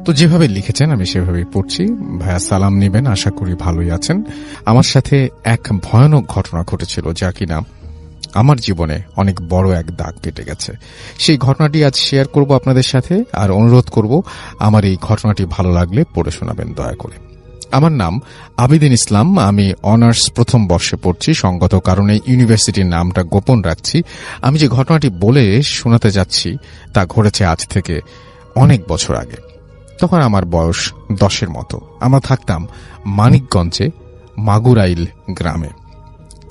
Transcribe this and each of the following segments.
তো যেভাবে লিখেছেন আমি সেভাবেই পড়ছি। ভাইয়া সালাম নিবেন, আশা করি ভালোই আছেন। আমার সাথে এক ভয়ানক ঘটনা ঘটেছিল, যা কিনা আমার জীবনে অনেক বড় এক দাগ কেটে গেছে। সেই ঘটনাটি আজ শেয়ার করব আপনাদের সাথে, আর অনুরোধ করব আমার এই ঘটনাটি ভালো লাগলে পড়ে শোনাবেন দয়া করে। আমার নাম আবিদিন ইসলাম, আমি অনার্স প্রথম বর্ষে পড়ছি। সঙ্গত কারণে ইউনিভার্সিটির নামটা গোপন রাখছি। আমি যে ঘটনাটি বলে শোনাতে যাচ্ছি তা ঘটেছে আজ থেকে অনেক বছর আগে। তখন আমার বয়স 10-এর মতো। আমরা থাকতাম মানিকগঞ্জে মাগুরাইল গ্রামে।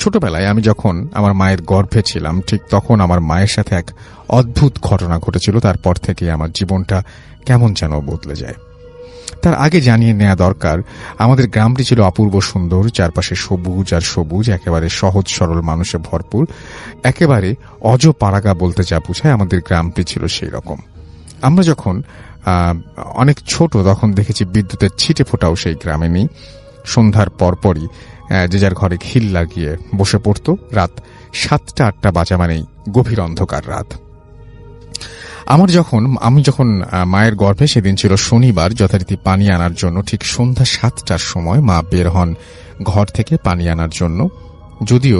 ছোটবেলায় আমি যখন আমার মায়ের গর্ভে ছিলাম, ঠিক তখন আমার মায়ের সাথে এক অদ্ভুত ঘটনা ঘটেছিল। তারপর থেকে আমার জীবনটা কেমন যেন বদলে যায়। তার আগে জানিয়ে নেওয়া দরকার, আমাদের গ্রামটি ছিল অপূর্ব সুন্দর, চারপাশে সবুজ আর সবুজ, একেবারে সহজ সরল মানুষে ভরপুর, একেবারে অজপাড়াগা বলতে যা বোঝায় আমাদের গ্রামটি ছিল সেই রকম। আমরা যখন অনেক ছোট তখন দেখেছি বিদ্যুতের ছিটে ফোটাও সেই গ্রামে নেই। সন্ধ্যার পরপরই যে যার ঘরে খিল লাগিয়ে বসে পড়ত। রাত 7টা-8টা বাজা মানেই গভীর অন্ধকার রাত। আমি যখন মায়ের গর্ভে, সেদিন ছিল শনিবার, যথারীতি পানি আনার জন্য ঠিক সন্ধ্যা 7টার সময় মা বের হন ঘর থেকে পানি আনার জন্য। যদিও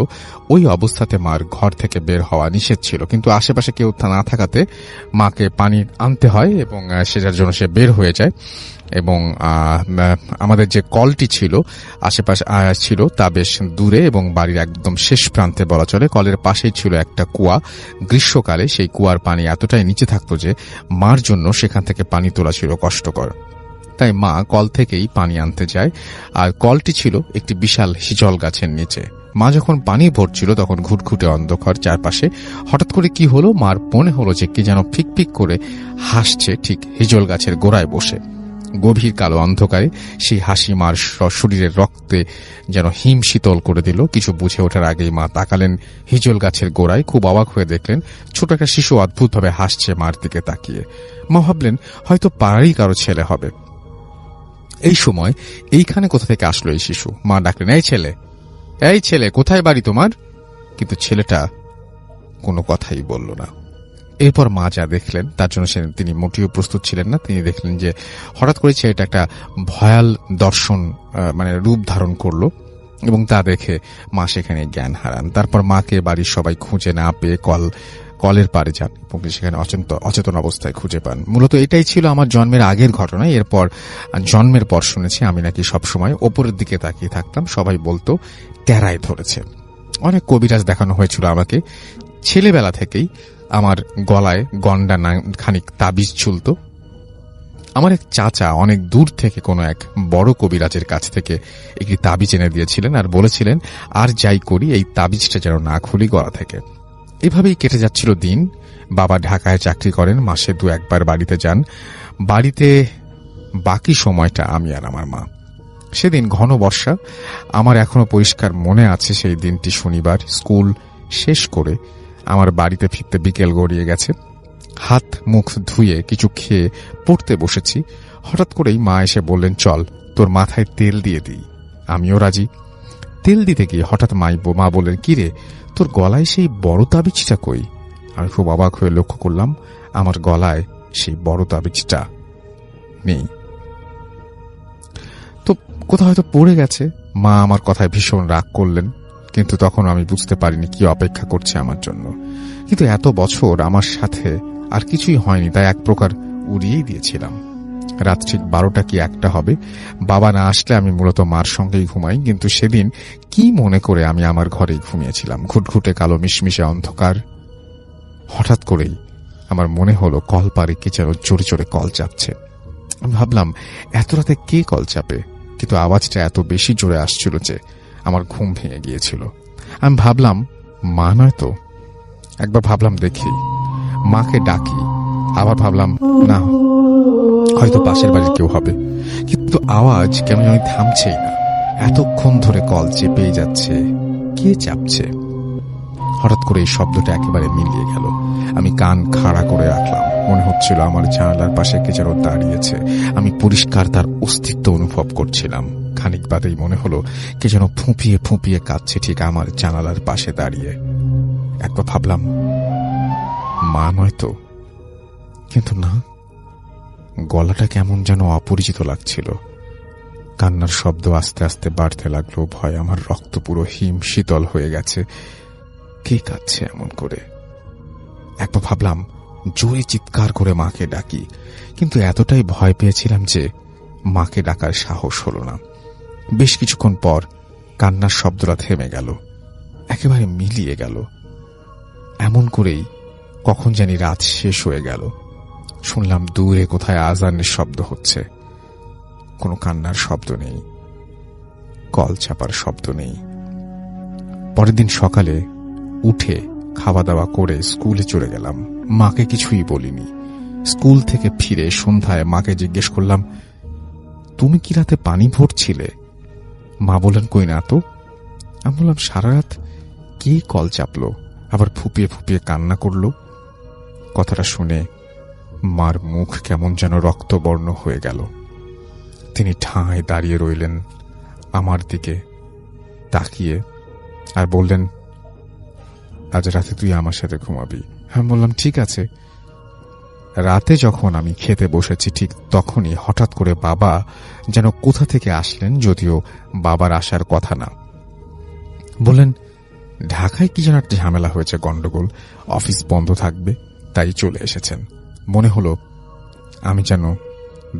ওই অবস্থাতে মার ঘর থেকে বের হওয়া নিষেধ ছিল, কিন্তু আশেপাশে কেউ না থাকাতে মাকে পানি আনতে হয় এবং সেটার জন্য সে বের হয়ে যায়। এবং আমাদের যে কলটি ছিল আশেপাশে ছিল তা বেশ দূরে এবং বাড়ির একদম শেষ প্রান্তে বলা চলে। কলের পাশেই ছিল একটা কুয়া। গ্রীষ্মকালে সেই কুয়ার পানি এতটাই নিচে থাকত যে মার জন্য সেখান থেকে পানি তোলা ছিল কষ্টকর। তাই মা কল থেকেই পানি আনতে যায়, আর কলটি ছিল একটি বিশাল হিজল গাছের নিচে। মা যখন পানি ভরছিল তখন ঘুটঘুটে অন্ধকার চারপাশে। হঠাৎ করে কি হলো, মার মনে হলো যে কি যেন ফিকফিক করে হাসছে ঠিক হিজল গাছের গোড়ায় বসে। গভীর কালো অন্ধকারে সেই হাসি মার শরীরের রক্তে যেন হিম শীতল করে দিল। কিছু বুঝে ওঠার আগেই মা তাকালেন হিজল গাছের গোড়ায়। খুব অবাক হয়ে দেখলেন ছোট একটা শিশু অদ্ভুতভাবে হাসছে মার দিকে তাকিয়ে। মা ভাবলেন হয়তো পাড়ারই কারো ছেলে হবে। এই সময় এইখানে কোথা থেকে আসলো এই শিশু? মা ডাকলেন, এই ছেলে, কোথায় বাড়ি তোমার? কিন্তু ছেলেটা কোনো কথাই বলল না। এরপর মা যা দেখলেন তার জন্য তিনি মোটেও প্রস্তুত ছিলেন না। তিনি দেখলেন যে হঠাৎ করে ছেলেটা একটা ভয়াল দর্শন রূপ ধারণ করলো এবং তা দেখে মা সেখানে জ্ঞান হারান। তারপর মাকে বাড়ির সবাই খুঁজে না পেয়ে কলের পাড়ে যান এবং সেখানে অচেতন অবস্থায় খুঁজে পান। মূলত এটাই ছিল আমার জন্মের আগের ঘটনা। এরপর জন্মের পর শুনেছি আমি নাকি সবসময় ওপরের দিকে তাকিয়ে থাকতাম। সবাই বলতো টেরায় ধরেছে। অনেক কবিরাজ দেখানো হয়েছিল আমাকে। ছেলেবেলা থেকেই আমার গলায় গন্ডা খানিক তাবিজ ঝুলত। আমার এক চাচা অনেক দূর থেকে কোনো এক বড় কবিরাজের কাছ থেকে একটি তাবিজ এনে দিয়েছিলেন আর বলেছিলেন আর যাই করি এই তাবিজটা যেন না খুলি গলা থেকে। এভাবেই কেটে যাচ্ছিল দিন। বাবা ঢাকায় চাকরি করেন, মাসে 2-1বার বাড়িতে যান। বাড়িতে বাকি সময়টা আমি আর আমার মা। সেদিন ঘন বর্ষা। আমার এখনো পরিষ্কার মনে আছে সেই দিনটি শনিবার। স্কুল শেষ করে আমার বাড়িতে ফিরতে বিকেল গড়িয়ে গেছে। হাত মুখ ধুয়ে কিছু খেয়ে পড়তে বসেছি। হঠাৎ করেই মা এসে বললেন, চল তোর মাথায় তেল দিয়ে দিই। আমিও রাজি। তেল দিতে গিয়ে হঠাৎ মা বললেন, কি রে, তোর গলায় সেই বড় তাবিজটা কই? আমি খুব অবাক হয়ে লক্ষ্য করলাম আমার গলায় সেই বড় তাবিজটা নেই। তো কোথাও হয়তো পড়ে গেছে। মা আমার কথায় ভীষণ রাগ করলেন, কিন্তু তখন আমি বুঝতে পারিনি কি অপেক্ষা করছে আমার জন্য। কিন্তু এত বছর আমার সাথে আর কিছুই হয়নি, তাই এক প্রকার উড়িয়েই দিয়েছিলাম। রাত ঠিক 12টা কি 1টা হবে। বাবা না আসলে আমি মূলত মার সঙ্গেই ঘুমাই, কিন্তু সেদিন কি মনে করে আমি আমার ঘরেই ঘুমিয়েছিলাম। ঘুটঘুটে কালো মিশমিশে অন্ধকার। হঠাৎ করেই আমার মনে হলো কলপারে কে যেন জোরে জোরে কল চাপছে। আমি ভাবলাম এত রাতে কে কল চাপে, কিন্তু আওয়াজটা এত বেশি জোরে আসছিল যে আমার ঘুম ভেঙে গিয়েছিল। আমি ভাবলাম মা নয় তো। একবার ভাবলাম দেখি, মাকে ডাকি। আবার ভাবলাম না, হয়তো পাশের বাড়ির কেউ হবে। কিন্তু আওয়াজ কেমন জানি থামছেই না। এতক্ষণ ধরে কল চেপেই যাচ্ছে। কে চাপছে? হঠাৎ করে এই শব্দটা একেবারে মিলিয়ে গেল। আমি কান খাড়া করে রাখলাম। মনে হচ্ছিল আমার জানালার পাশে কে যেন দাঁড়িয়েছে। আমি পরিষ্কার তার অস্তিত্ব অনুভব করছিলাম। খানিক বাদেই মনে হলো কে যেন ফুঁপিয়ে ফুঁপিয়ে কাঁদছে ঠিক আমার জানালার পাশে দাঁড়িয়ে। একবার ভাবলাম মা নয় তো, কিন্তু না, গলাটা কেমন যেন অপরিচিত লাগছিল। কান্নার শব্দ আস্তে আস্তে বাড়তে লাগলো। ভয় আমার রক্ত পুরো হিম শীতল হয়ে গেছে। কে কাঁদছে এমন করে? একবার ভাবলাম জোরে চিৎকার করে মাকে ডাকি, কিন্তু এতটাই ভয় পেয়েছিলাম যে মাকে ডাকার সাহস হলো না। বেশ কিছুক্ষণ পর কান্নার শব্দটা থেমে গেল, একেবারে মিলিয়ে গেল। এমন করেই কখন জানি রাত শেষ হয়ে গেল। শুনলাম দূরে কোথায় আজানের শব্দ হচ্ছে। কোনো কান্নার শব্দ নেই, কল চাপার শব্দ নেই। পরের দিন সকালে উঠে খাওয়া দাওয়া করে স্কুলে চলে গেলাম। মাকে কিছুই বলিনি। স্কুল থেকে ফিরে সন্ধ্যায় মাকে জিজ্ঞেস করলাম, তুমি কি রাতে পানি ভরছিলে? মা বললেন, কই না তো। আমি বললাম, সারা রাত কে কল চাপলো, আবার ফুপিয়ে ফুপিয়ে কান্না করলো? কথাটা শুনে মার মুখ কেমন যেন রক্তবর্ণ হয়ে গেল। তিনি ঠায় দাঁড়িয়ে রইলেন, আমার দিকে তাকিয়ে, আর বললেন, আজ রাতে তুই আমার সাথে ঘুমাবি। আমি বললাম, ঠিক আছে। রাতে যখন আমি খেতে বসেছি ঠিক তখনই হঠাৎ করে বাবা যেন কোথা থেকে আসলেন, যদিও বাবার আসার কথা না। বললেন, ঢাকায় কি যেন একটা ঝামেলা হয়েছে, গন্ডগোল, অফিস বন্ধ থাকবে, তাই চলে এসেছেন। মনে হলো আমি যেন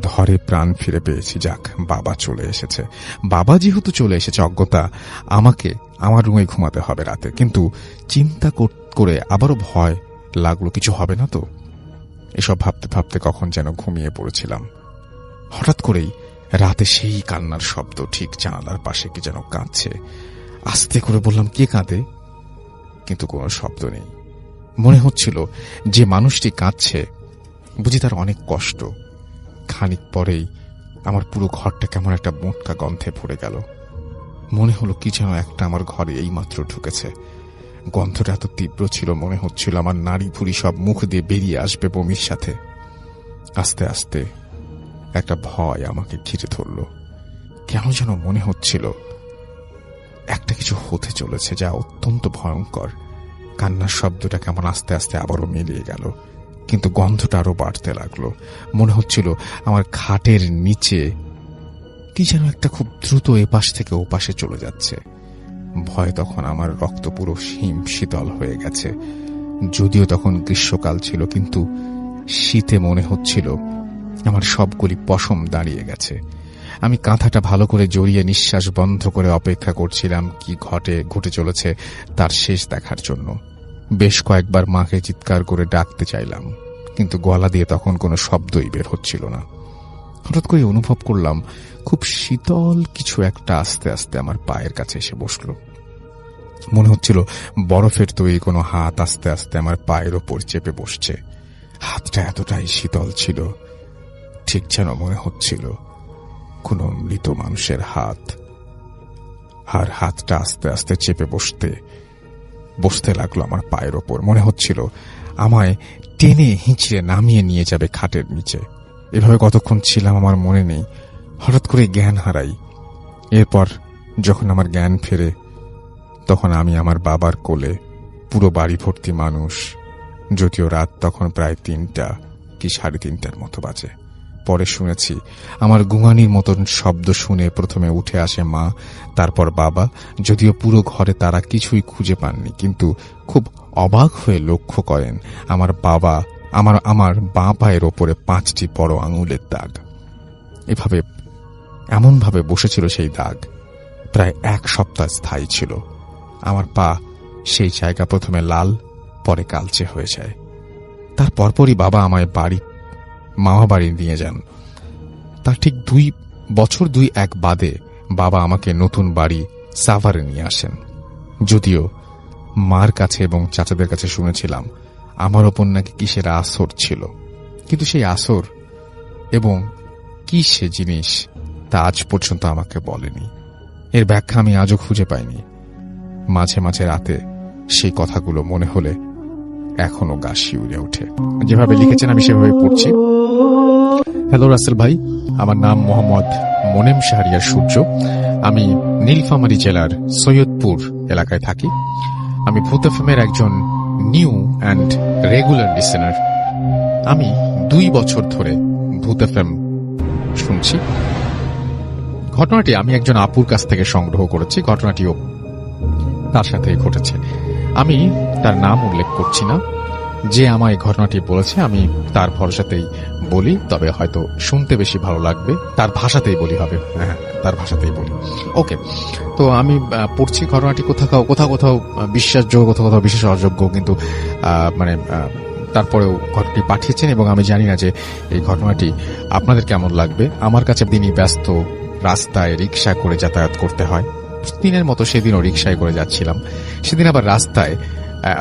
ধরে প্রাণ ফিরে পেয়েছি। যাক, বাবা চলে এসেছে। বাবা যেহেতু চলে এসেছে, অজ্ঞতা আমাকে আমার রুমে ঘুমাতে হবে রাতে। কিন্তু চিন্তা করে আবারও ভয় লাগলো, কিছু হবে না তো। এসব ভাবতে ভাবতে কখন যেন ঘুমিয়ে পড়েছিলাম। হঠাৎ করেই রাতে সেই কান্নার শব্দ, ঠিক জানালার পাশে কি যেন কাঁদছে। আস্তে করে বললাম, কে কাঁদে? কিন্তু কোনো শব্দ নেই। মনে হচ্ছিল যে মানুষটি কাঁদছে বুঝি তার অনেক কষ্ট। খানিক পরেই আমার পুরো ঘরটা কেমন একটা মোটকা গন্ধে ভরে গেল। মনে হলো কি যেন একটা আমার ঘরে এইমাত্র ঢুকেছে। গন্ধটা এত তীব্র ছিল, মনে হচ্ছিল আমার নাড়ি ভুড়ি সব মুখ দিয়ে বেরিয়ে আসবে বমির সাথে। আস্তে আস্তে একটা ভয় আমাকে ঘিরে ধরল। কেন যেন মনে হচ্ছিল একটা কিছু হতে চলেছে, যা অত্যন্ত ভয়ঙ্কর। কান্নার শব্দটা কেমন আস্তে আস্তে আবারও মিলিয়ে গেল, কিন্তু গন্ধটা আরো বাড়তে লাগলো। মনে হচ্ছিল আমার খাটের নিচে কি যেন একটা খুব দ্রুত এপাশ থেকে ওপাশে চলে যাচ্ছে। ভয় তখন আমার রক্ত পুরো হিম শীতল হয়ে গেছে। যদিও তখন গ্রীষ্মকাল ছিল, কিন্তু শীতে মনে হচ্ছিল আমার সবগুলি পশম দাঁড়িয়ে গেছে। আমি কাঁথাটা ভালো করে জড়িয়ে নিঃশ্বাস বন্ধ করে অপেক্ষা করছিলাম কি ঘটে চলেছে তার শেষ দেখার জন্য। বেশ কয়েকবার মাকে চিৎকার করে ডাকতে চাইলাম, কিন্তু গলা দিয়ে তখন কোনো শব্দই বের হচ্ছিল না। হঠাৎ করে অনুভব করলাম খুব শীতল কিছু একটা আস্তে আস্তে আমার পায়ের কাছে এসে বসল। মনে হচ্ছিল বরফের তৈরি কোনো হাত আস্তে আস্তে আমার পায়ের ওপর চেপে বসছে। হাতটা এতটাই শীতল ছিল, ঠিক যেন মনে হচ্ছিল কোনো মৃত মানুষের হাত। আর হাতটা আস্তে আস্তে চেপে বসতে লাগলো আমার পায়ের ওপর। মনে হচ্ছিল আমায় টেনে হিঁচড়ে নামিয়ে নিয়ে যাবে খাটের নিচে। এভাবে কতক্ষণ ছিলাম আমার মনে নেই। হঠাৎ করে জ্ঞান হারাই। এরপর যখন আমার জ্ঞান ফেরে, তখন আমি আমার বাবার কোলে, পুরো বাড়ি ভর্তি মানুষ। যদিও রাত তখন প্রায় 3টা কি 3:30টার মতো বাজে। পরে শুনেছি আমার গুঙানির মতন শব্দ শুনে প্রথমে উঠে আসে মা, তারপর বাবা। যদিও পুরো ঘরে তারা কিছুই খুঁজে পাননি, কিন্তু খুব অবাক হয়ে লক্ষ্য করেন আমার বাবা আমার বাঁ পায়ের ওপরে 5টি বড় আঙুলের দাগ। এমনভাবে বসেছিল সেই দাগ, প্রায় 1 সপ্তাহ স্থায়ী ছিল। আমার পা সেই জায়গা প্রথমে লাল, পরে কালচে হয়ে যায়। তার পরপরই বাবা আমায় মামা বাড়ি নিয়ে যান। তার ঠিক 2 বছর 2-1 বাদে বাবা আমাকে নতুন বাড়ি সাভারে নিয়ে আসেন। যদিও মার কাছে এবং চাচাদের কাছে শুনেছিলাম আমার ওপর নাকি কিসের আসর ছিল, কিন্তু সেই আসর এবং কি সে জিনিস তা আজ পর্যন্ত আমাকে বলেনি। এর ব্যাখ্যা আমি আজও খুঁজে পাইনি। মাঝে মাঝে রাতে সেই কথাগুলো মনে হলে এখনো গা শিউরে ওঠে। যেভাবে লিখেছেন আমি সেভাবে পড়ছি। হ্যালো রাসেল ভাই, আমার নাম মোহাম্মদ মোনেম শাহরিয়ার সূর্য। আমি নীলফামারী জেলার সৈয়দপুর এলাকায় থাকি। আমি ভূত এফএমের একজন নিউ অ্যান্ড রেগুলার লিসেনার। আমি 2 বছর ধরে ভূত এফএম শুনছি। ঘটনাটি আমি একজন আপুর কাছ থেকে সংগ্রহ করেছি। ঘটনাটিও তার সাথে ঘটেছে। আমি তার নাম উল্লেখ করছি না। যে আমায় ঘটনাটি বলেছে আমি তার ভরসাতেই বলি, তবে হয়তো শুনতে বেশি ভালো লাগবে। তার ভাষাতেই বলি হবে, হ্যাঁ তার ভাষাতেই বলি। ওকে, তো আমি পড়ছি ঘটনাটি। কোথাও কোথাও বিশ্বাসযোগ্য, কোথাও বিশেষ অযোগ্য, কিন্তু তারপরেও ঘটনাটি পাঠিয়েছেন এবং আমি জানি না যে এই ঘটনাটি আপনাদের কেমন লাগবে। আমার কাছে দিনই ব্যস্ত, রাস্তায় রিক্সা করে যাতায়াত করতে হয়। দিনের মতো সেদিনও রিক্সায় করে যাচ্ছিলাম। সেদিন আবার রাস্তায়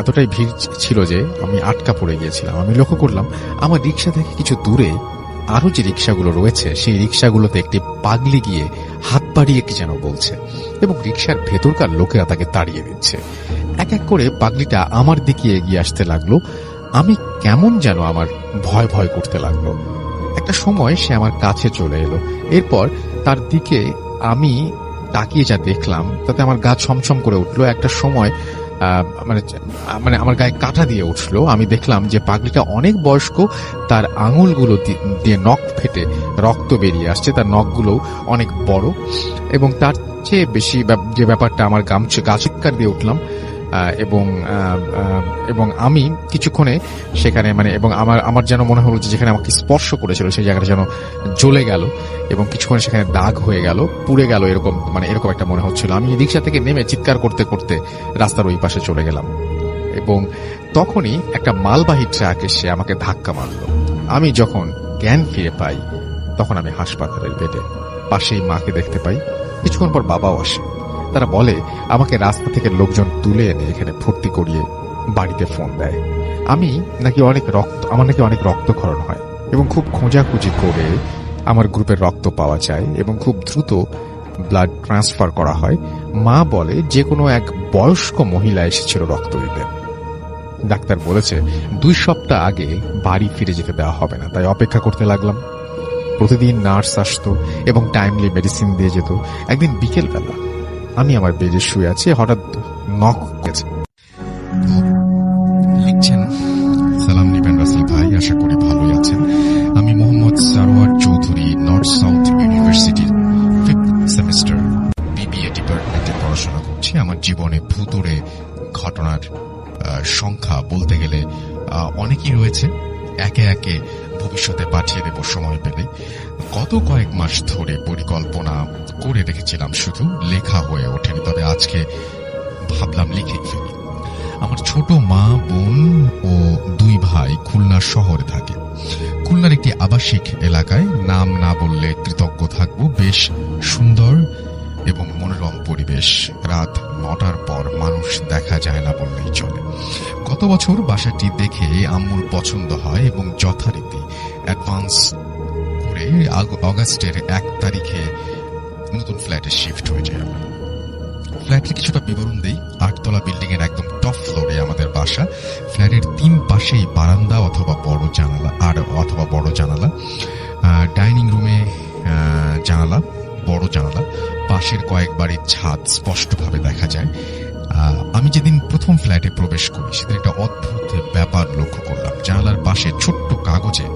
এতটাই ভিড় ছিল যে আমি আটকা পড়ে গিয়েছিলাম। আমি লক্ষ্য করলাম আমার রিক্সা থেকে কিছু দূরে আরো যে রিক্সাগুলো রয়েছে সেই রিক্সাগুলোতে একটি পাগলি গিয়ে হাত বাড়িয়ে কি যেন বলছে এবং রিক্সার ভেতরকার লোকেরা তাকে তাড়িয়ে দিচ্ছে। এক এক করে পাগলিটা আমার দিকে এগিয়ে আসতে লাগলো। আমি কেমন যেন আমার ভয় ভয় করতে লাগলো। একটা সময় সে আমার কাছে চলে এলো। এরপর তার দিকে আমি তাকিয়ে যা দেখলাম তাতে আমার গা ছমছম করে উঠলো। একটা সময় আমার গায়ে কাঁটা দিয়ে উঠলো। আমি দেখলাম যে পাগলিটা অনেক বয়স্ক, তার আঙুলগুলো দিয়ে নখ ফেটে রক্ত বেরিয়ে আসছে, তার নখগুলো অনেক বড় এবং তার চেয়ে বেশি যে ব্যাপারটা আমার গা চিৎকার দিয়ে উঠলাম এবং আমি কিছুক্ষণে সেখানে এবং আমার যেন মনে হলো যে যেখানে আমাকে স্পর্শ করেছিল সেই জায়গাটা যেন জ্বলে গেল এবং কিছুক্ষণে সেখানে দাগ হয়ে গেল, পুড়ে গেল, এরকম একটা মনে হচ্ছিল। আমি রিক্সা থেকে নেমে চিৎকার করতে করতে রাস্তার ওই পাশে চলে গেলাম এবং তখনই একটা মালবাহী ট্রাক এসে আমাকে ধাক্কা মারল। আমি যখন জ্ঞান ফিরে পাই তখন আমি হাসপাতালের বেডে, পাশেই মাকে দেখতে পাই। কিছুক্ষণ পর বাবাও আসে। তারা বলে আমাকে রাস্তা থেকে লোকজন তুলে এনে এখানে ভর্তি করিয়ে বাড়িতে ফোন দেয়। আমার নাকি অনেক রক্তক্ষরণ হয় এবং খুব খোঁজাখুঁজি করে আমার গ্রুপের রক্ত পাওয়া যায় এবং খুব দ্রুত ব্লাড ট্রান্সফার করা হয়। মা বলে যে কোনো এক বয়স্ক মহিলা এসেছিল রক্ত দিতে। ডাক্তার বলেছে 2 সপ্তাহ আগে বাড়ি ফিরে যেতে দেওয়া হবে না, তাই অপেক্ষা করতে লাগলাম। প্রতিদিন নার্স আসতো এবং টাইমলি মেডিসিন দিয়ে যেত। একদিন বিকেল বেলা আমি আমার বেডে শুয়ে আছি, হঠাৎ নক করেছে। লিখছেন, সালাম নিবেন রাসেল ভাই, আশা করি ভালোই আছেন। আমি মোহাম্মদ সারোয়ার চৌধুরী, নর্থ সাউথ ইউনিভার্সিটির 5th সেমিস্টার বিবিএ ডিপার্টমেন্টে পড়াশোনা করছি। আমার জীবনে ভুতুড়ে ঘটনার সংখ্যা বলতে গেলে অনেকই রয়েছে। একে একে ভবিষ্যতে পাঠিয়ে দেব সময় পেলে। গত কয়েক মাস ধরে পরিকল্পনা করে রেখেছিলাম, শুধু লেখা হয়ে ওঠেনি, তবে আজকে ভাবলাম লিখেই ফেলি। আমার ছোট মা, বোন ও 2 ভাই খুলনা শহরে থাকে। খুলনার একটি আবাসিক এলাকায়, নাম না বললে কৃতজ্ঞ থাকব। বেশ সুন্দর এবং মনোরম পরিবেশ। রাত 9টার পর মানুষ দেখা যায় না বললেই চলে। গত বছর বাসাটি দেখে আম্মুর পছন্দ হয় এবং যথারীতি অ্যাডভান্স করে অগাস্টের 1 তারিখে নতুন ফ্ল্যাটে শিফট হয়ে যায়। ফ্ল্যাটের কিছুটা বিবরণ দেই। 8 তলা বিল্ডিং এর একদম টপ ফ্লোরে আমাদের বাসা। ফ্ল্যাটের 3 পাশেই বারান্দা অথবা বড় জানালা। ডাইনিং রুমে জানালা, বড় জানালা। পাশের কয়েক বাড়ির ছাদ স্পষ্টভাবে দেখা যায়। আমি যেদিন প্রথম ফ্ল্যাটে প্রবেশ করি সেদিন একটা অদ্ভুত ব্যাপার লক্ষ্য করলাম। জানালার পাশে ছোট্ট কাগজে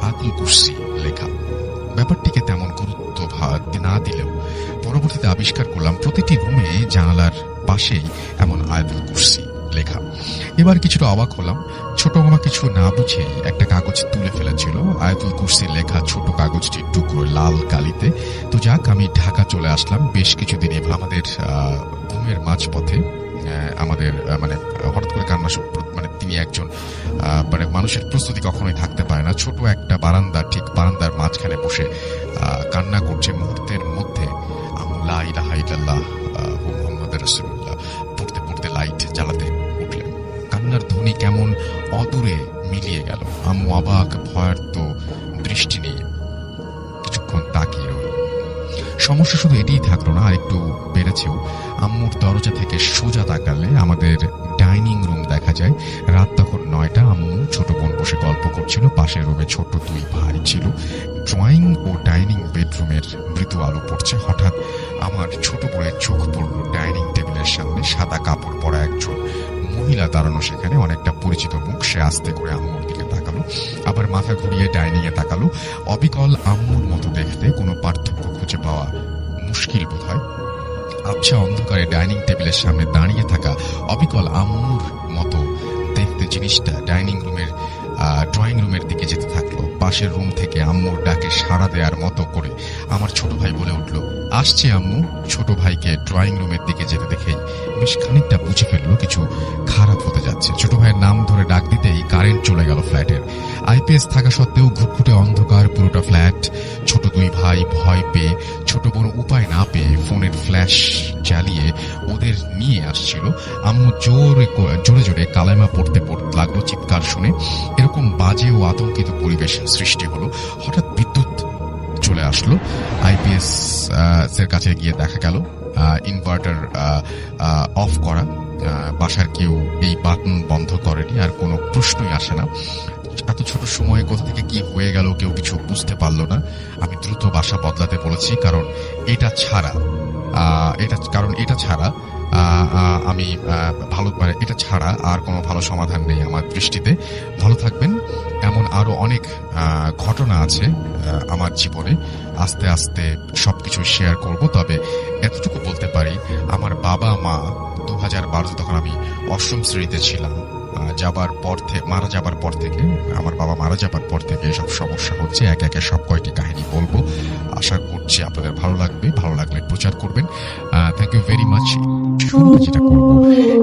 আয়াতুল কুরসি লেখা। ব্যাপারটিকে তেমন গুরুত্ব না দিলেও পরবর্তীতে আবিষ্কার করলাম প্রতিটি রুমে জানালার পাশেই এমন আয়াতুল কুরসি লেখা। এবার কিছুটা অবাক হলাম। ছোট মামা কিছু না বুঝে একটা কাগজ তুলে ফেলেছিল। আয়াতুল কুরসি লেখা ছোট কাগজটির টুকরো লাল কালিতে। তো যাক, আমি ঢাকা চলে আসলাম বেশ কিছুদিন। আমাদের ঘুমের মাঝপথে আমাদের হঠাৎ করে কান্না, তিনি একজন মানুষের প্রস্তুতি কখনোই থাকতে পারে না। ছোট একটা বারান্দা, ঠিক বারান্দার মাঝখানে বসে কান্না করছে। মুহূর্তের মধ্যে লা ইলাহা ইল্লাল্লাহ মুহাম্মাদুর রাসূলুল্লাহ পড়তে পড়তে লাইট জ্বালাতে উঠলেন। কান্নার ধ্বনি কেমন অদূরে মিলিয়ে গেল। আম্মু অবাক ভয়ার্ত দৃষ্টি নিয়ে কিছুক্ষণ তাকিয়ে রইল। সমস্যা শুধু এটিই থাকলো না, আর একটু বেড়েছেও। আম্মুর দরজা থেকে সোজা তাকালে আমাদের ডাইনিং রুম দেখা যায়। রাত তখন 9টা। আম্মু ছোট বোন বসে গল্প করছিল। পাশের রুমে ছোট 2 ভাই ছিল। ড্রয়িং ও ডাইনিং বেডরুমের মৃদু আলো পড়ছে। হঠাৎ আমার ছোট বোনের চোখ পড়ল ডাইনিং টেবিলের সামনে সাদা কাপড় পরা একজন মহিলা দাঁড়ানো। সেখানে অনেকটা পরিচিত মুখ। সে আস্তে করে আম্মুর দিকে তাকালো। আবার মাথা ঘুরিয়ে ডাইনিং এ তাকালো। অবিকল আম্মুর মতো দেখতে, কোনো পার্থক্য খুঁজে পাওয়া মুশকিল বোধ হয়। আবছা অন্ধকারে ডাইনিং টেবিলের সামনে দাঁড়িয়ে থাকা অবিকল আম্মুর মতো দেখতে জিনিসটা ড্রয়িং রুমের দিকে যেতে থাকলো। পাশের রুম থেকে আম্মুর ডাকে সাড়া দেওয়ার মতো করে আমার ছোট ভাই বলে উঠল, আসছে আম্মু। ছোট ভাইকে ড্রয়িং রুমের দিকে যেতে দেখেই বেশ খানিকটা বুঝে ফেললো কিছু খারাপ হতে যাচ্ছে। ছোট ভাইয়ের নাম ধরে ডাক দিতেই কারেন্ট চলে গেল ফ্ল্যাটের। আইপিএস থাকা সত্ত্বেও ঘুটঘুটে অন্ধকার পুরোটা ফ্ল্যাট। ছোট দুই ভাই ভয় পেয়ে, ছোট বোন উপায় না পেয়ে ফোনের ফ্ল্যাশ জ্বালিয়ে ওদের নিয়ে আসছিল। আম্মু জোরে জোরে কালেমা পড়তে লাগলো চিৎকার শুনে। এরকম বাজে ও আতঙ্কিত পরিবেশ সৃষ্টি হলো। হঠাৎ বিদ্যুৎ চলে আসলো। আইপিএস এর কাছে গিয়ে দেখা গেল ইনভার্টার অফ করা। বাসার কেউ এই বাটন বন্ধ করেনি, আর কোনো প্রশ্নই আসে না। এত ছোট সময়ে কোথা থেকে কি হয়ে গেল কেউ কিছু বুঝতে পারলো না। আমি দ্রুত বাসা বদলাতে বলেছি, কারণ এটা ছাড়া আমি এটা ছাড়া আর কোনো ভালো সমাধান নেই আমার দৃষ্টিতে। ভালো থাকবেন। এমন আরো অনেক ঘটনা আছে আমার জীবনে, আস্তে আস্তে সবকিছু শেয়ার করব। তবে এতটুকু বলতে পারি, আমার বাবা মা 2012 তখন আমি 8ম শ্রেণীতে ছিলাম, মারা যাবার পর থেকে আমার বাবা মারা যাবার পর থেকে এসব সমস্যা হচ্ছে। একে একে সব কয়টি কাহিনী বলবো। আশা করছি আপনাদের ভালো লাগবে। ভালো লাগলে প্রচার করবেন। Thank you very much. যেটা করবো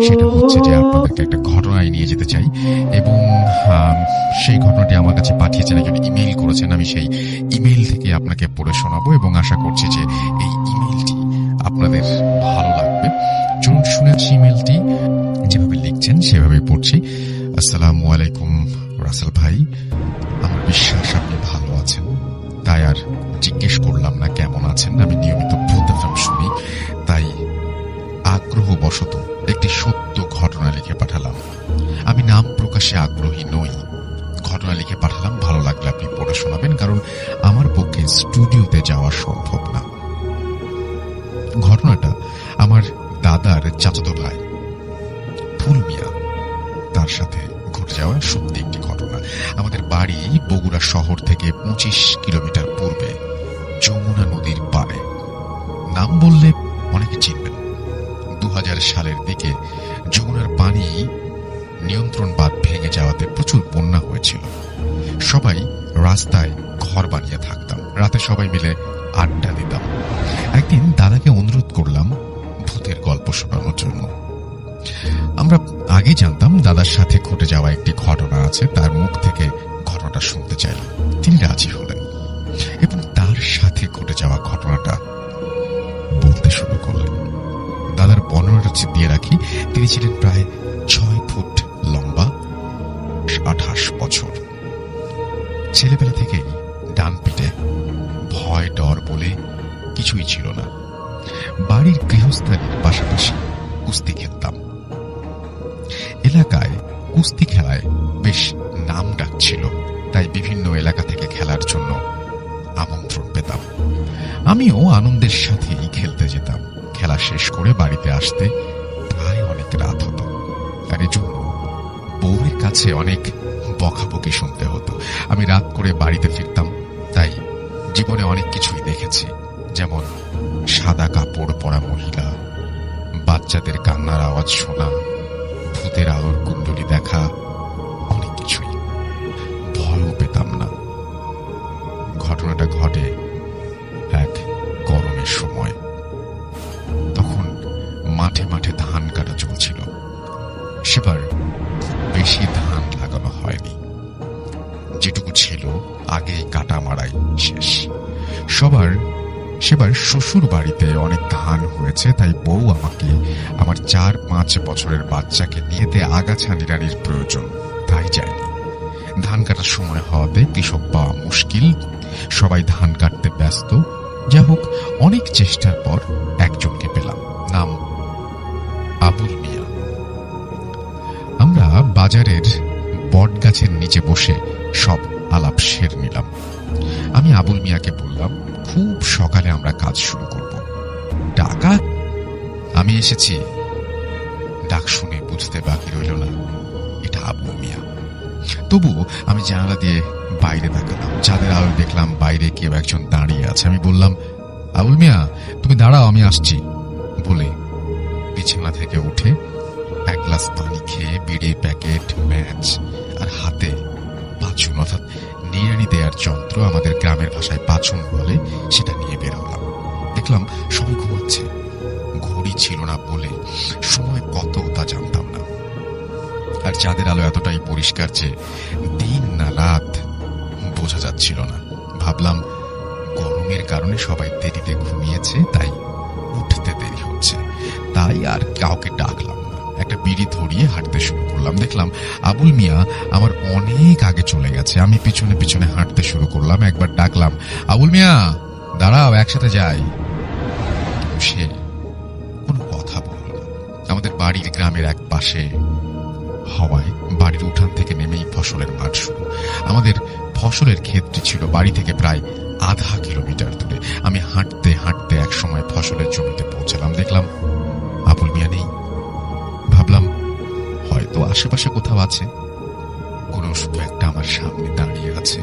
সেটা হচ্ছে যে আপনাদেরকে একটা ঘটনায় নিয়ে যেতে চাই, এবং সেই ঘটনাটি আমার কাছে পাঠিয়েছেন, একজন ইমেইল করেছেন। আমি সেই ইমেইল থেকে আপনাকে পড়ে শোনাবো এবং আশা করছি যে এই ইমেইলটি আপনাদের ভালো লাগবে। চলুন শুনেছি ইমেইলটি। যেভাবে লিখছেন সেভাবে পড়ছি। আসসালামু আলাইকুম রাসেল ভাই, আমার বিশ্বাস আপনি ভালো আছেন, তাই আর জিজ্ঞেস করলাম না কেমন আছেন। আমি নিয়মিত ভূত এফএম শুনি, তাই আগ্রহবশত একটি সত্য ঘটনা লিখে পাঠালাম। আমি নাম প্রকাশে আগ্রহী নই। ঘটনা লিখে পাঠালাম, ভালো লাগলে আপনি পড়ে শোনাবেন, কারণ আমার পক্ষে স্টুডিওতে যাওয়া সম্ভব না। ঘটনাটা আমার দাদার চাচাতো ভাই ফুল মিয়া, তার সাথে ঘটে যাওয়া সত্যি একটি ঘটনা। আমাদের বাড়ি বগুড়া শহর থেকে 25 কিলোমিটার পূর্বে, যমুনা নদীর পাড়ে। নাম বললে অনেকে চিনবেন। 2000 সালের দিকে যমুনার পানি নিয়ন্ত্রণ বাঁধ ভেঙে যাওয়াতে প্রচুর বন্যা হয়েছিল। সবাই রাস্তায় ঘর বানিয়ে থাকতাম। রাতে সবাই মিলে আড্ডা দিতাম। একদিন দাদাকে অনুরোধ করলাম ভূতের গল্প শোনানোর জন্য। আমরা আগে জানতাম দাদার সাথে ঘটে যাওয়া একটি ঘটনা আছে, তার মুখ থেকে ঘটনাটা শুনতে চাইলাম। তিনি রাজি হলেন এবং তার সাথে ঘটে যাওয়া ঘটনাটা বলতে শুরু করলেন। দাদার বর্ণনাটা দিয়ে রাখি। তিনি ছিলেন প্রায় 6 ফুট লম্বা, 28 বছর। ছেলেবেলা থেকেই ডান পিঠে ভয় ডর বলে কিছুই ছিল না। বাড়ির গৃহস্থালির পাশাপাশি কুস্তি খেলতাম। এলাকায় কুস্তি খেলায় বেশ নাম ডাক ছিল, তাই বিভিন্ন এলাকা থেকে খেলার জন্য আমন্ত্রণ পেতাম। আমিও আনন্দের সাথেই খেলতে যেতাম। খেলা শেষ করে বাড়িতে আসতে প্রায় অনেক রাত হতো, আর এজন্য বউয়ের কাছে অনেক বকাবকি শুনতে হতো। আমি রাত করে বাড়িতে ফিরতাম। তাই জীবনে অনেক কিছুই দেখেছি, যেমন সাদা কাপড় পরা মহিলা, বাচ্চাদের কান্নার আওয়াজ শোনা, ভূতের আলোর কুণ্ডলী দেখা, অনেক কিছুই। ভয়ও পেতাম না। ঘটনাটা ঘটে এক গরমের সময়। তখন মাঠে মাঠে ধান কাটা চলছিল। সেবার বেশি ধান লাগানো হয়নি, যেটুকু ছিল আগেই কাটা মারাই শেষ। সেবার শ্বশুর বাড়িতে অনেক ধান হয়েছে, তাই বউ আমাকে আমার 4-5 বছরের বাচ্চাকে নিয়েতে আগাছা নিড়ানির প্রয়োজন, তাই যায়নি। ধান কাটার সময় হওয়াতে কৃষক পাওয়া মুশকিল, সবাই ধান কাটতে ব্যস্ত। যা হোক, অনেক চেষ্টার পর একজনকে পেলাম, নাম আবুল মিয়া। আমরা বাজারের বট গাছের নিচে বসে সব আলাপ সেরে নিলাম। আমি আবুল মিয়াকে বললাম, খুব সকালে আমরা কাজ শুরু করব। টাকা? আমি এসেছি। ডাক শুনে বুঝতে বাকি রইল না এটা আবুল মিয়া। তবুও আমি জানালা দিয়ে বাইরে তাকালাম। চাঁদের আলো দেখলাম বাইরে কেউ একজন দাঁড়িয়ে আছে। আমি বললাম, আবুল মিয়া, তুমি দাঁড়াও, আমি আসছি বলে বিছানা থেকে উঠে এক গ্লাস পানি খেয়ে বিড়ির প্যাকেট, ম্যাচ আর হাতে পাঁচুন অর্থাৎ নিড়ানি দেওয়ার যন্ত্র, আমাদের গ্রামের ভাষায় পাঁচুন বলে, সেটা নিয়ে বের হলাম। দেখলাম সবাই ঘুমাচ্ছে। ঘড়ি ছিল না বলে সময় কত তা জানতাম না। আর চাঁদের আলো এতটাই পরিষ্কার যে দিন না রাত বোঝা যাচ্ছিল না। ভাবলাম গরমের কারণে সবাই দেরিতে ঘুমিয়েছে, তাই উঠতে দেরি হচ্ছে, তাই আর কাউকে ডাকলাম না। একটা বিড়ি ধরিয়ে হাঁটতে শুরু করলাম। দেখলাম আবুল মিয়া আমার অনেক আগে চলে গেছে। আমি পিছনে পিছনে হাঁটতে শুরু করলাম। একবার ডাকলাম, আবুল মিয়া দাঁড়াও, একসাথে যাই। সে কোনো কথা বলল না। আমাদের বাড়ির গ্রামের এক পাশে হওয়ায় বাড়ির উঠান থেকে নেমেই ফসলের মাঠ শুরু। আমাদের ফসলের ক্ষেতটি ছিল বাড়ি থেকে প্রায় আধা কিলোমিটার দূরে। আমি হাঁটতে হাঁটতে এক সময় ফসলের জমিতে পৌঁছালাম। দেখলাম আবুল মিয়া নেই। ভাবলাম হয়তো আশেপাশে কোথাও আছে। কোনো শুধু একটা আমার সামনে দাঁড়িয়ে আছে।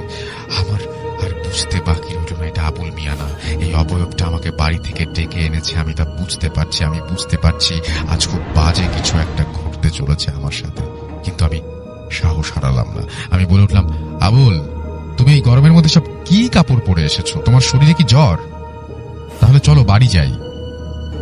আমার আর বুঝতে বাকি রইল না এটা আবুল মিয়া না। এই অবয়বটা আমাকে বাড়ি থেকে ডেকে এনেছে। আমি তা বুঝতে পারছি। আমি বুঝতে পারছি আজ খুব বাজে কিছু একটা ঘটতে চলেছে আমার সাথে, কিন্তু আমি সাহস হারালাম না। আমি বলে উঠলাম, আবুল, তুমি এই গরমের মধ্যে সব কি কাপড় পরে এসেছো? তোমার শরীরে কি জ্বর? তাহলে চলো বাড়ি যাই,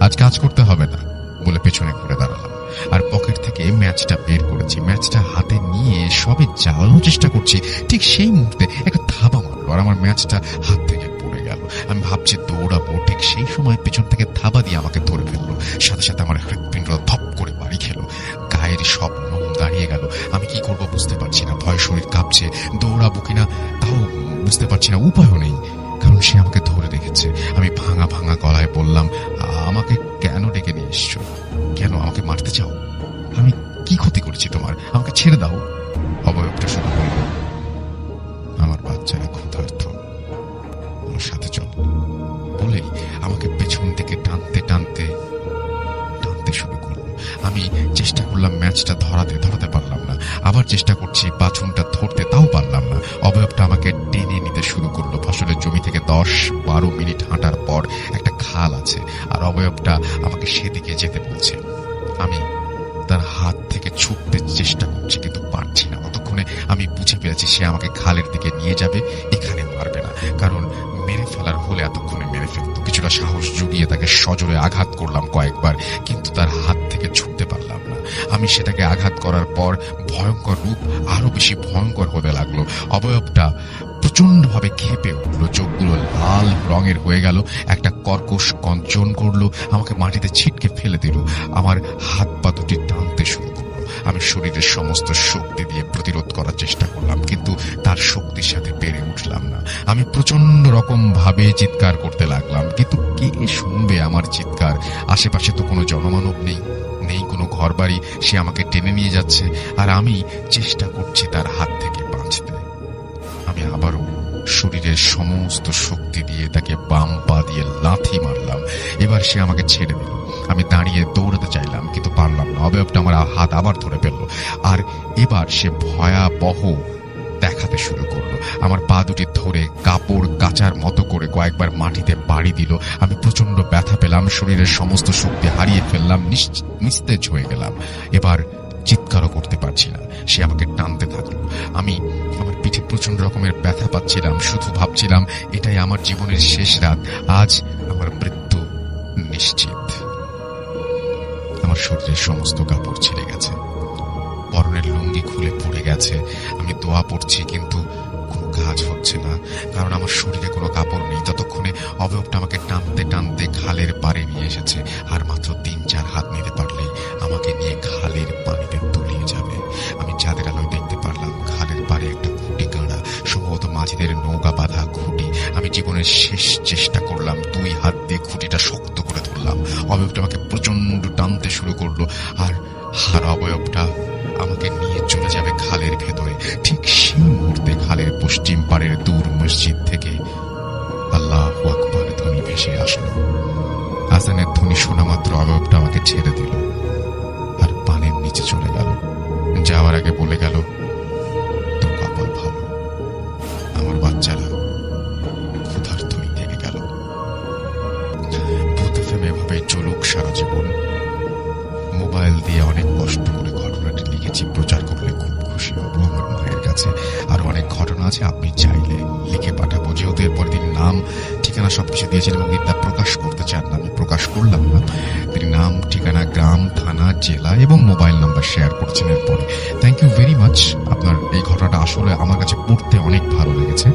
আজ কাজ করতে হবে না বলে পেছনে ঘুরে দাঁড়ালাম। আর পকেট থেকে ম্যাচটা বের করেছি। ম্যাচটা হাতে নিয়ে সবে জ্বালানোর চেষ্টা করছি, ঠিক সেই মুহূর্তে একটা থাবা মারলো আর আমার ম্যাচটা হাত থেকে পড়ে গেল। আমি ভাবছি দৌড়াবো, ঠিক সেই সময় পেছন থেকে থাবা দিয়ে আমাকে ধরে ফেললো। সাথে সাথে আমার হৃৎপিণ্ড ধপ করে বাড়ি খেলো। গায়ের সব লোম দাঁড়িয়ে গেল। আমি কি করবো বুঝতে পারছি না। ভয় শরীর কাঁপছে। দৌড়াবো কিনা তাও বুঝতে পারছি না। উপায়ও নেই, কারণ সে আমাকে ধরে রেখেছে। আমি ভাঙা ভাঙা গলায় বললাম, আমাকে কেন ডেকে নিয়ে এসছো? কেন আমাকে মারতে চাও? আমি কি ক্ষতি করেছি তোমার? আমাকে ছেড়ে দাও। অবয়বটা শুধু বলল, আমার বাচ্চারা ক্ষুধার্ত, আমার সাথে চল বলেই আমাকে পেছন থেকে টানতে টানতে টানতে শুরু করলো। আমি চেষ্টা করলাম ম্যাচটা ধরাতে পারলাম না। আবার চেষ্টা করছি পাছুনটা ধরতে, তাও পারলাম না। অবয়বটা আমাকে টেনে নিতে শুরু করলো। ফসলের জমি থেকে 10-12 মিনিট হাঁটার পর একটা খাল আছে, আর অবয়বটা আমাকে সেদিকে যেতে বলছে। আমি তার হাত থেকে ছুটতে চেষ্টা করছি, কিন্তু পারছি না। ততক্ষণে আমি বুঝে পেরেছি সে আমাকে খালের দিকে নিয়ে যাবে, এখানে মারবে না, কারণ মেরে ফেলার হলে এতক্ষণে মেরে ফেলত। কিছুটা সাহস জুগিয়ে তাকে সজোরে আঘাত করলাম কয়েকবার, কিন্তু তার হাত থেকে ছুটতে পারলাম না। আমি সেটাকে আঘাত করার পর ভয়ঙ্কর রূপ আরো বেশি ভয়ঙ্কর হতে লাগলো। অবয়বটা প্রচন্ডভাবে ক্ষেপে উঠলো, চোখগুলো লাল রঙের হয়ে গেল, একটা কর্কশ গর্জন করলো, আমাকে মাটিতে ছিটকে ফেলে দিল। আমার হাত পা দুটি টানতে শুরু করলো। আমি শরীরের সমস্ত শক্তি দিয়ে প্রতিরোধ করার চেষ্টা করলাম, কিন্তু তার শক্তির সাথে পেরে উঠলাম না। আমি প্রচন্ড রকম ভাবে চিৎকার করতে লাগলাম, কিন্তু কে শুনবে আমার চিৎকার? আশেপাশে তো কোনো জনমানব নেই, নেই কোনো ঘর বাড়ি। সে আমাকে টেনে নিয়ে যাচ্ছে, আর আমি চেষ্টা করছি তার হাত থেকে বাঁচতে। আমি আবারও শরীরের সমস্ত শক্তি দিয়ে তাকে বাম পা দিয়ে লাথি মারলাম। এবার সে আমাকে ছেড়ে দিল। আমি দাঁড়িয়ে দৌড়াতে চাইলাম, কিন্তু পারলাম না। অবয়বটা আমার হাত আবার ধরে ফেললো, আর এবার সে ভয়াবহ দেখাতে শুরু করলো। আমার পা দুটি ধরে কাপড় কাচার মতো করে কয়েকবার মাটিতে বাড়ি দিল। আমি প্রচন্ড ব্যথা পেলাম, শরীরের সমস্ত শক্তি হারিয়ে ফেললাম, নিস্তেজ হয়ে গেলাম। এবার চিৎকারও করতে পারছি না। সে আমাকে টানতে থাকলো। আমি আমার পিঠে প্রচন্ড রকমের ব্যথা পাচ্ছিলাম। শুধু ভাবছিলাম এটাই আমার জীবনের শেষ রাত, আজ আমার মৃত্যু নিশ্চিত। আমার শরীরের সমস্ত কাপড় ছিঁড়ে গেছে, পরনের লুঙ্গি খুলে পড়ে গেছে। আমি দোয়া পড়ছি, কিন্তু কোনো কাজ হচ্ছে না, কারণ আমার শরীরে কোনো কাপড় নেই। ততক্ষণে অবয়বটা আমাকে টানতে টানতে খালের পাড়ে নিয়ে এসেছে। আর মাত্র 3-4 হাত নিতে পারলেই আমাকে নিয়ে খালের পানিতে তলিয়ে যাবে। আমি চাঁদের আলোয় দেখতে পারলাম খালের পাড়ে একটা খুঁটি গাড়া, সম্ভবত মাঝিদের নৌকা বাঁধা খুঁটি। আমি জীবনের শেষ চেষ্টা করলাম, 2 হাত দিয়ে খুঁটিটা শক্ত করে ধরলাম। অবয়বটা আমাকে প্রচন্ড টানতে শুরু করলো, আর অবয়বটা আমাকে নিয়ে চলে যাবে খালের ভেতরে। ঠিক সেই মুহূর্তে খালের পশ্চিম পাড়ের দূর মসজিদ থেকে আল্লাহু আকবার ধ্বনি ভেসে আসলো। আজানের ধ্বনি শোনা মাত্র অবয়বটা আমাকে ছেড়ে দিল আর পানির নিচে চলে গেল। যাওয়ার আগে বলে গেল, তোর আছে, আপনি চাইলে লিখে পাঠাবো। যেহেতু এরপরে তিনি নাম ঠিকানা সবকিছু দিয়েছেন এবং তিনি তা প্রকাশ করতে চান না, আমি প্রকাশ করলাম না। তিনি নাম ঠিকানা, গ্রাম, থানা, জেলা এবং মোবাইল নাম্বার শেয়ার করেছেন। এরপরে থ্যাংক ইউ ভেরি মাচ। আপনার এই ঘটনাটা আসলে আমার কাছে পড়তে অনেক ভালো লেগেছে।